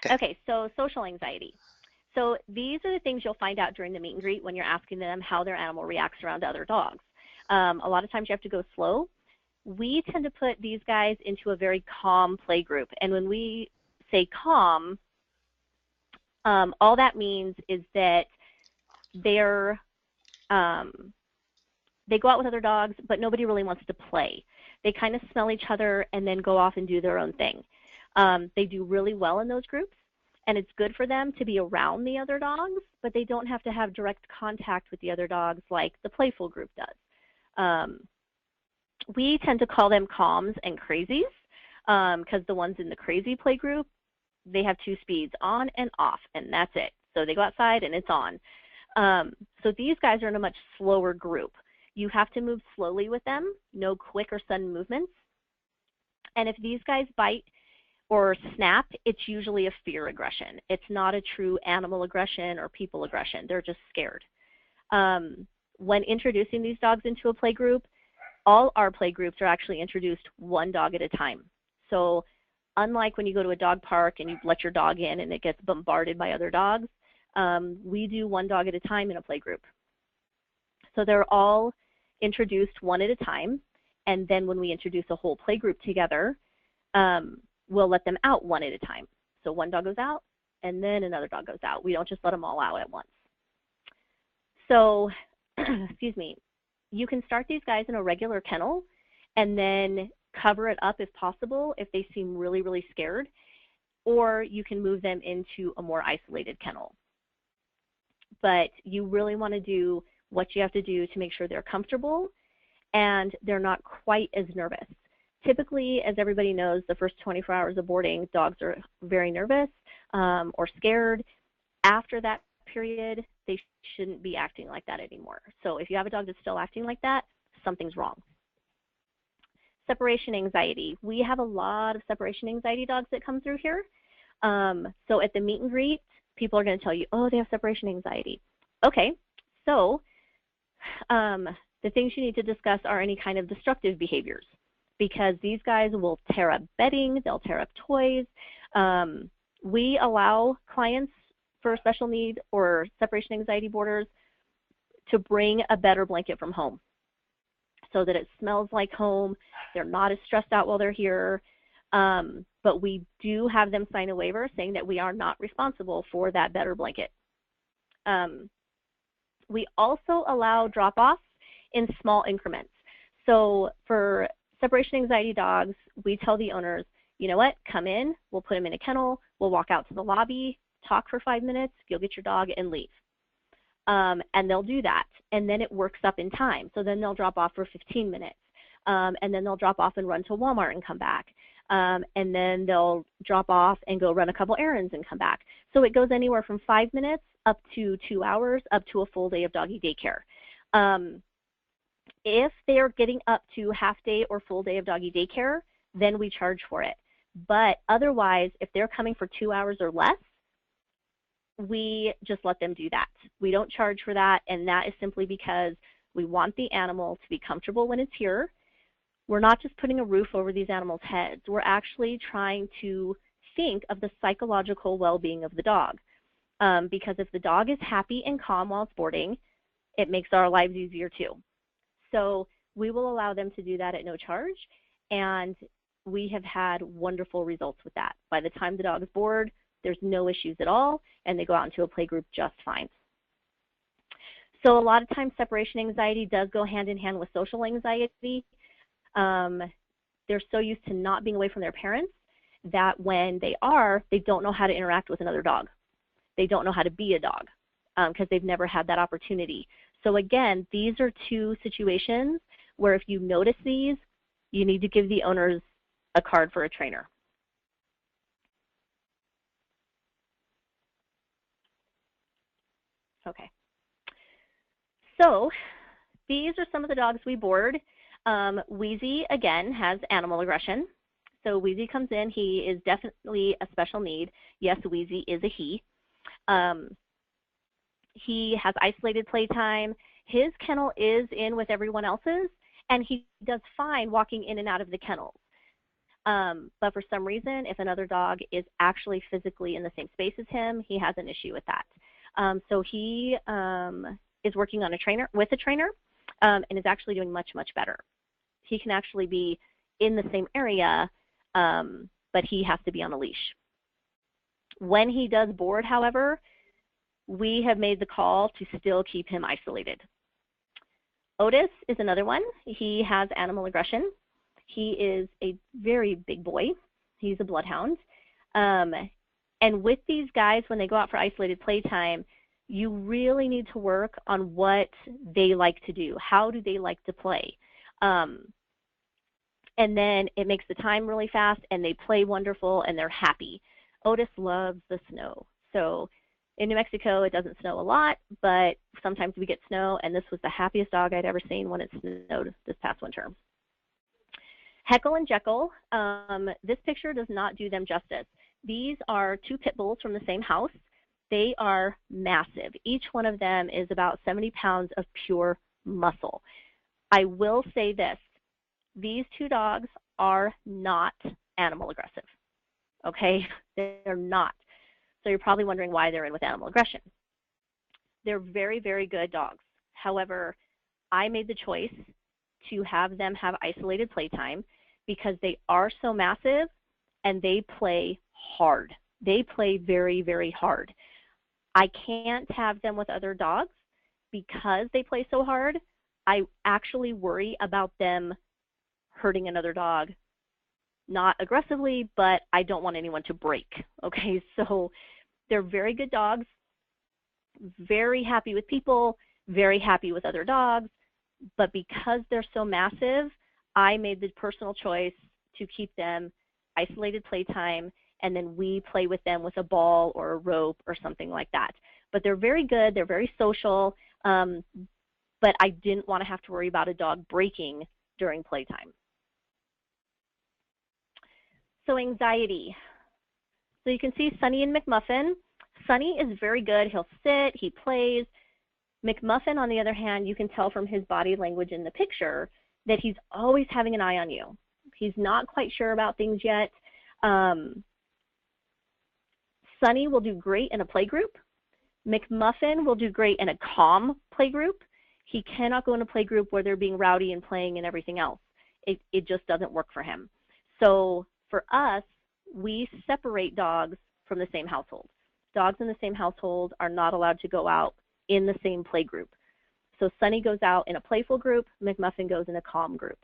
Okay. So social anxiety. So these are the things you'll find out during the meet and greet when you're asking them how their animal reacts around other dogs. A lot of times you have to go slow. We tend to put these guys into a very calm play group. And when we say calm, all that means is that they're they go out with other dogs, but nobody really wants to play. They kind of smell each other and then go off and do their own thing. They do really well in those groups, and it's good for them to be around the other dogs, but they don't have to have direct contact with the other dogs like the playful group does. We tend to call them calms and crazies because the ones in the crazy play group, they have 2 speeds, on and off, and that's it. So they go outside and it's on. So these guys are in a much slower group. You have to move slowly with them, no quick or sudden movements. And if these guys bite or snap, it's usually a fear aggression. It's not a true animal aggression or people aggression. They're just scared. When introducing these dogs into a play group, all our play groups are actually introduced 1 dog at a time. So unlike when you go to a dog park and you let your dog in and it gets bombarded by other dogs, we do 1 dog at a time in a play group. So they're all introduced 1 at a time, and then when we introduce a whole play group together, we'll let them out 1 at a time. So 1 dog goes out, and then another dog goes out. We don't just let them all out at once. So, excuse me, you can start these guys in a regular kennel and then cover it up if possible if they seem really, really scared, or you can move them into a more isolated kennel. But you really want to do what you have to do to make sure they're comfortable and they're not quite as nervous. Typically, as everybody knows, the first 24 hours of boarding, dogs are very nervous or scared. After that period, they shouldn't be acting like that anymore. So if you have a dog that's still acting like that, something's wrong. Separation anxiety. We have a lot of separation anxiety dogs that come through here. So at the meet and greet, people are going to tell you, oh, they have separation anxiety. Okay, so the things you need to discuss are any kind of destructive behaviors, because these guys will tear up bedding, they'll tear up toys. We allow clients for special need or separation anxiety boarders to bring a better blanket from home so that it smells like home. They're not as stressed out while they're here. But we do have them sign a waiver saying that we are not responsible for that better blanket. We also allow drop-offs in small increments. So for separation anxiety dogs, we tell the owners, you know what, come in, we'll put them in a kennel, we'll walk out to the lobby, talk for 5 minutes, you'll get your dog and leave. And they'll do that, and then it works up in time. So then they'll drop off for 15 minutes, and then they'll drop off and run to Walmart and come back. And then they'll drop off and go run a couple errands and come back. So it goes anywhere from 5 minutes up to 2 hours, up to a full day of doggy daycare. If they are getting up to half day or full day of doggy daycare, then we charge for it. But otherwise, if they're coming for 2 hours or less, we just let them do that. We don't charge for that, and that is simply because we want the animal to be comfortable when it's here. We're not just putting a roof over these animals' heads. We're actually trying to think of the psychological well-being of the dog. Because if the dog is happy and calm while it's boarding, it makes our lives easier too. So we will allow them to do that at no charge, and we have had wonderful results with that. By the time the dog is bored, there's no issues at all, and they go out into a play group just fine. So a lot of times separation anxiety does go hand in hand with social anxiety. They're so used to not being away from their parents that when they don't know how to interact with another dog. They don't know how to be a dog because they've never had that opportunity. So again, these are 2 situations where if you notice these, you need to give the owners a card for a trainer. Okay. So these are some of the dogs we board. Wheezy, again, has animal aggression. So Wheezy comes in. He is definitely a special need. Yes, Wheezy is a he. He has isolated playtime. His kennel is in with everyone else's, and he does fine walking in and out of the kennels. But for some reason, if another dog is actually physically in the same space as him, he has an issue with that. So he is working on a trainer. and is actually doing much, much better. He can actually be in the same area, but he has to be on a leash. When he does board, however, we have made the call to still keep him isolated. Otis is another one. He has animal aggression. He is a very big boy. He's a bloodhound. And with these guys, when they go out for isolated playtime, you really need to work on what they like to do. How do they like to play? And then it makes the time really fast, and they play wonderful, and they're happy. Otis loves the snow. So in New Mexico, it doesn't snow a lot, but sometimes we get snow, and this was the happiest dog I'd ever seen when it snowed this past winter. Heckle and Jekyll, this picture does not do them justice. These are two pit bulls from the same house. They are massive. Each one of them is about 70 pounds of pure muscle. I will say this, these two dogs are not animal aggressive, okay? They're not. So you're probably wondering why they're in with animal aggression. They're very, very good dogs. However, I made the choice to have them have isolated playtime because they are so massive and they play hard. They play very, very hard. I can't have them with other dogs because they play so hard. I actually worry about them hurting another dog, not aggressively, but I don't want anyone to break, okay? So they're very good dogs, very happy with people, very happy with other dogs, but because they're so massive, I made the personal choice to keep them isolated playtime, and then we play with them with a ball or a rope or something like that. But they're very good, they're very social, but I didn't want to have to worry about a dog breaking during playtime. So anxiety. So you can see Sunny and McMuffin. Sunny is very good. He'll sit, he plays. McMuffin, on the other hand, you can tell from his body language in the picture that he's always having an eye on you. He's not quite sure about things yet. Sunny will do great in a play group. McMuffin will do great in a calm play group. He cannot go in a play group where they're being rowdy and playing and everything else. It just doesn't work for him. So for us, we separate dogs from the same household. Dogs in the same household are not allowed to go out in the same play group. So Sunny goes out in a playful group, McMuffin goes in a calm group.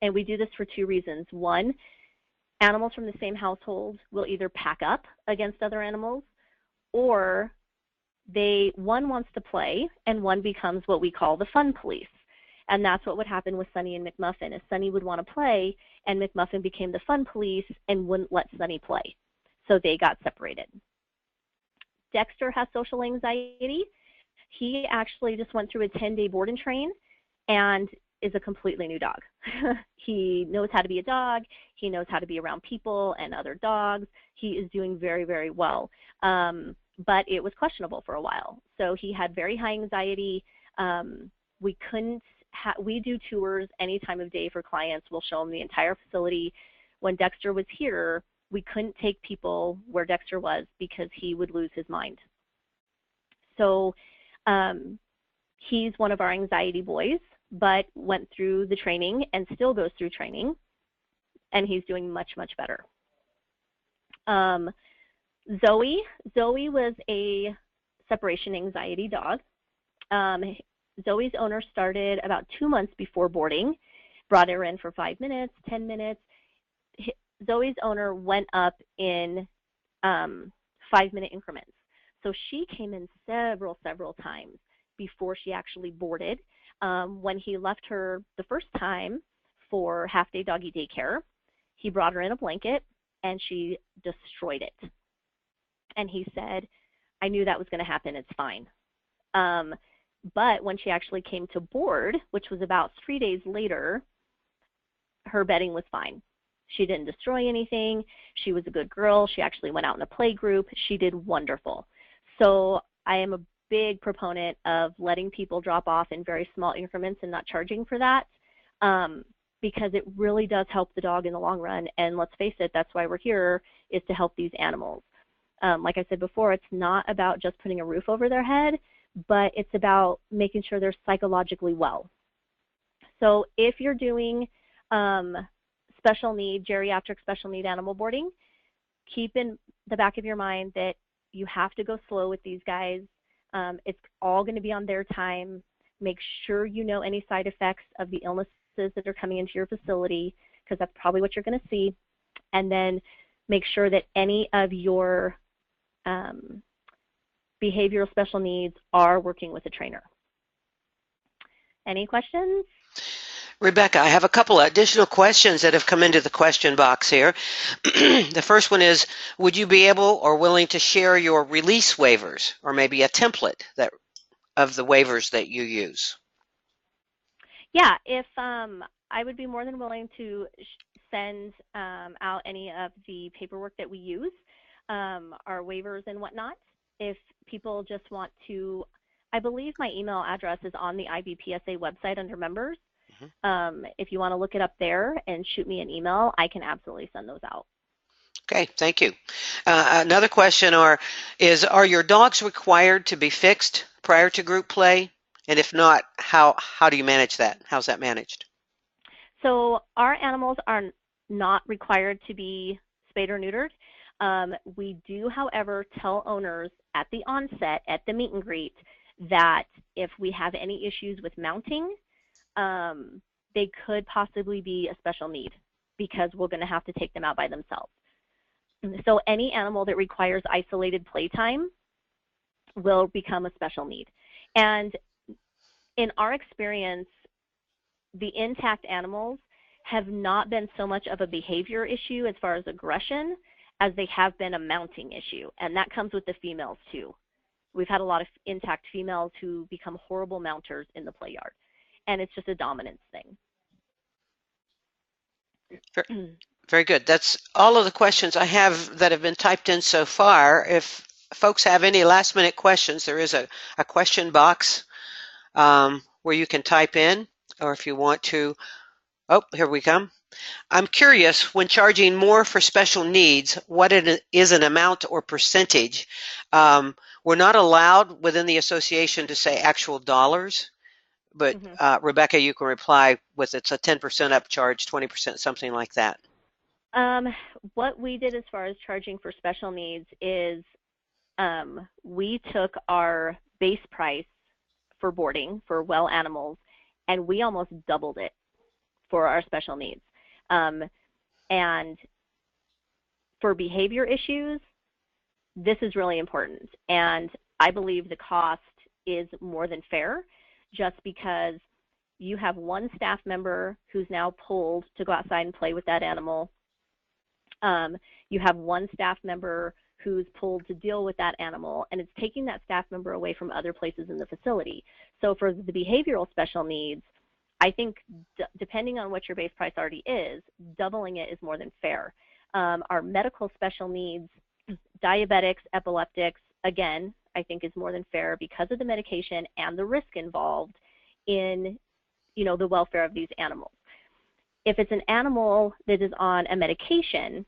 And we do this for two reasons. One, animals from the same household will either pack up against other animals, or one wants to play and one becomes what we call the fun police. And that's what would happen with Sunny and McMuffin, is Sunny would want to play and McMuffin became the fun police and wouldn't let Sunny play. So they got separated. Dexter has social anxiety. He actually just went through a 10-day board and train and is a completely new dog. He knows how to be a dog. He knows how to be around people and other dogs. He is doing very, very well. But it was questionable for a while. So he had very high anxiety. We do tours any time of day for clients. We'll show them the entire facility. When Dexter was here, we couldn't take people where Dexter was because he would lose his mind. So he's one of our anxiety boys, but went through the training and still goes through training, and he's doing much, much better. Zoe was a separation anxiety dog. Zoe's owner started about 2 months before boarding, brought her in for 5 minutes, 10 minutes. Zoe's owner went up in 5-minute increments. So she came in several times before she actually boarded. When he left her the first time for half-day doggy daycare, he brought her in a blanket and she destroyed it. And he said, I knew that was going to happen, it's fine. But when she actually came to board, which was about 3 days later, her bedding was fine. She didn't destroy anything. She was a good girl. She actually went out in a play group. She did wonderful. So I am a big proponent of letting people drop off in very small increments and not charging for that, because it really does help the dog in the long run. And let's face it, that's why we're here, is to help these animals. Like I said before, it's not about just putting a roof over their head, but it's about making sure they're psychologically well. So if you're doing special need, geriatric special need animal boarding, keep in the back of your mind that you have to go slow with these guys. It's all going to be on their time. Make sure you know any side effects of the illnesses that are coming into your facility, because that's probably what you're going to see. And then make sure that any of your behavioral special needs are working with a trainer. Any questions? Rebecca, I have a couple of additional questions that have come into the question box here. The first one is, would you be able or willing to share your release waivers, or maybe a template of the waivers that you use? Yeah, if I would be more than willing to send out any of the paperwork that we use, our waivers and whatnot. If people just want to, I believe my email address is on the IBPSA website under members. If you want to look it up there and shoot me an email, I can absolutely send those out. Okay, thank you. Another question are your dogs required to be fixed prior to group play? And if not, how do you manage that? How's that managed? So our animals are not required to be spayed or neutered. We do, however, tell owners at the onset, at the meet and greet, that if we have any issues with mounting, they could possibly be a special need, because we're going to have to take them out by themselves. So any animal that requires isolated playtime will become a special need. And in our experience, the intact animals have not been so much of a behavior issue as far as aggression as they have been a mounting issue. And that comes with the females too. We've had a lot of intact females who become horrible mounters in the play yard. And it's just a dominance thing. Very good. That's all of the questions I have that have been typed in so far. If folks have any last minute questions, there is a question box where you can type in, or if you want to, oh, here we come. I'm curious, when charging more for special needs, what it is an amount or percentage? We're not allowed within the association to say actual dollars. But Rebecca, you can reply with it's a 10% upcharge, 20%, something like that. What we did as far as charging for special needs is we took our base price for boarding for well animals, and we almost doubled it for our special needs. And for behavior issues, this is really important. And I believe the cost is more than fair, just because you have one staff member who's now pulled to go outside and play with that animal. You have one staff member who's pulled to deal with that animal, and it's taking that staff member away from other places in the facility. So for the behavioral special needs, I think depending on what your base price already is, doubling it is more than fair. Our medical special needs, diabetics, epileptics, again, I think is more than fair because of the medication and the risk involved in, the welfare of these animals. If it's an animal that is on a medication,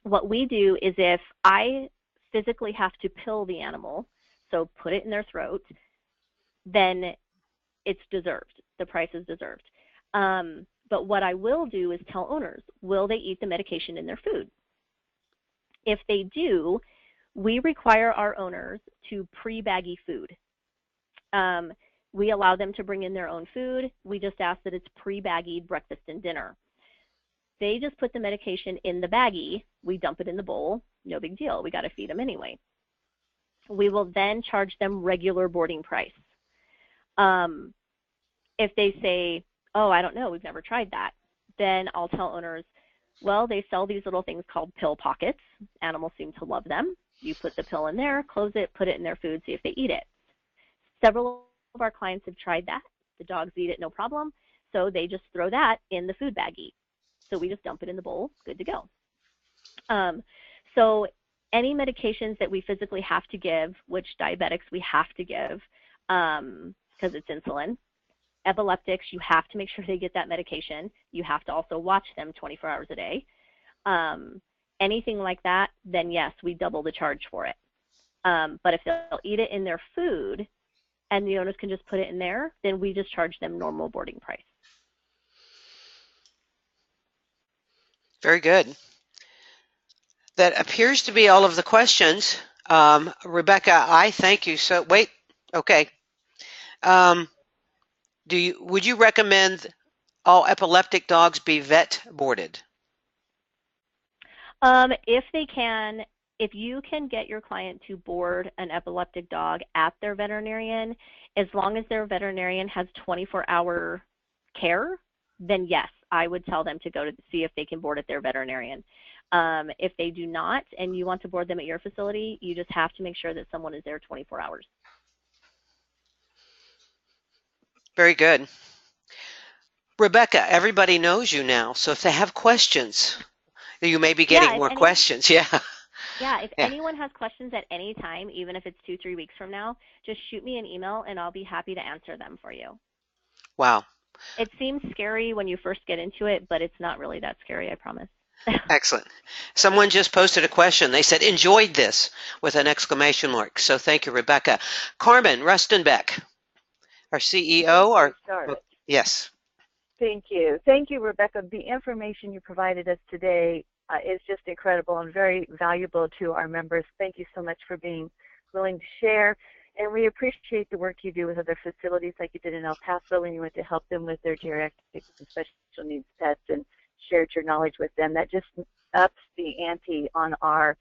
what we do is if I physically have to pill the animal, so put it in their throat, then it's deserved. The price is deserved. But what I will do is tell owners, will they eat the medication in their food? If they do, we require our owners to pre-baggy food. We allow them to bring in their own food. We just ask that it's pre-baggied breakfast and dinner. They just put the medication in the baggie. We dump it in the bowl. No big deal. We got to feed them anyway. We will then charge them regular boarding price. If they say, oh, I don't know, we've never tried that, then I'll tell owners, well, they sell these little things called pill pockets. Animals seem to love them. You put the pill in there, close it, put it in their food, see if they eat it. Several of our clients have tried that. The dogs eat it, no problem. So they just throw that in the food baggie. So we just dump it in the bowl, good to go. So any medications that we physically have to give, which diabetics we have to give because it's insulin, epileptics, you have to make sure they get that medication. You have to also watch them 24 hours a day. Anything like that, then yes, we double the charge for it. But if they'll eat it in their food, and the owners can just put it in there, then we just charge them normal boarding price. Very good. That appears to be all of the questions. Rebecca, I thank you. So wait, okay. Would you recommend all epileptic dogs be vet boarded? If they can, if you can get your client to board an epileptic dog at their veterinarian, as long as their veterinarian has 24-hour care, then yes, I would tell them to go to see if they can board at their veterinarian. If they do not and you want to board them at your facility, you just have to make sure that someone is there 24 hours. Very good. Rebecca, everybody knows you now, so if they have questions, you may be getting more questions. Yeah. Yeah, if anyone has questions at any time, even if it's 2-3 weeks from now, just shoot me an email and I'll be happy to answer them for you. Wow. It seems scary when you first get into it, but it's not really that scary, I promise. Excellent. Someone just posted a question. They said, enjoyed this, with an exclamation mark. So thank you, Rebecca. Carmen Rustenbeck, our CEO. Yes. Thank you. Thank you, Rebecca. The information you provided us today is just incredible and very valuable to our members. Thank you so much for being willing to share. And we appreciate the work you do with other facilities like you did in El Paso when you went to help them with their geriatric and special needs pets and shared your knowledge with them. That just ups the ante on our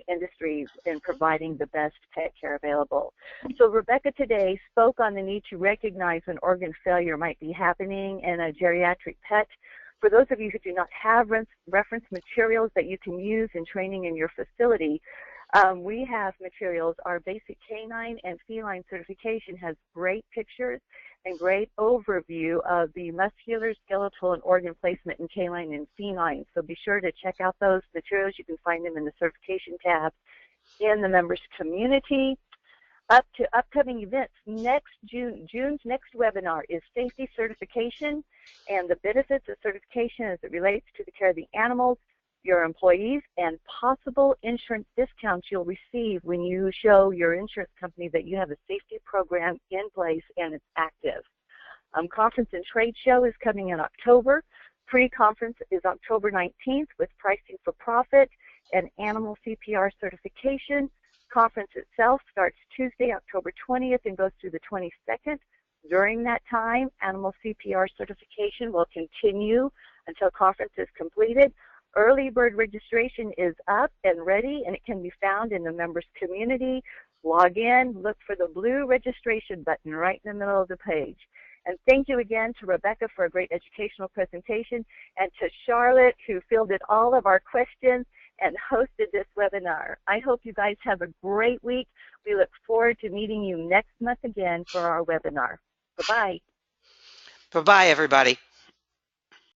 industry in providing the best pet care available. So Rebecca today spoke on the need to recognize when organ failure might be happening in a geriatric pet. For those of you who do not have reference materials that you can use in training in your facility, we have materials. Our basic canine and feline certification has great pictures and great overview of the muscular, skeletal, and organ placement in canine and feline. So be sure to check out those materials. You can find them in the certification tab in the members community. Up to upcoming events, June's next webinar is safety certification and the benefits of certification as it relates to the care of the animals, your employees, and possible insurance discounts you'll receive when you show your insurance company that you have a safety program in place and it's active. Conference and trade show is coming in October. Pre-conference is October 19th with pricing for profit and animal CPR certification. Conference itself starts Tuesday, October 20th and goes through the 22nd. During that time, animal CPR certification will continue until conference is completed. Early bird registration is up and ready, and it can be found in the members community. Log in, look for the blue registration button right in the middle of the page. And thank you again to Rebecca for a great educational presentation, and to Charlotte, who fielded all of our questions and hosted this webinar. I hope you guys have a great week. We look forward to meeting you next month again for our webinar. Bye-bye. Bye-bye, everybody.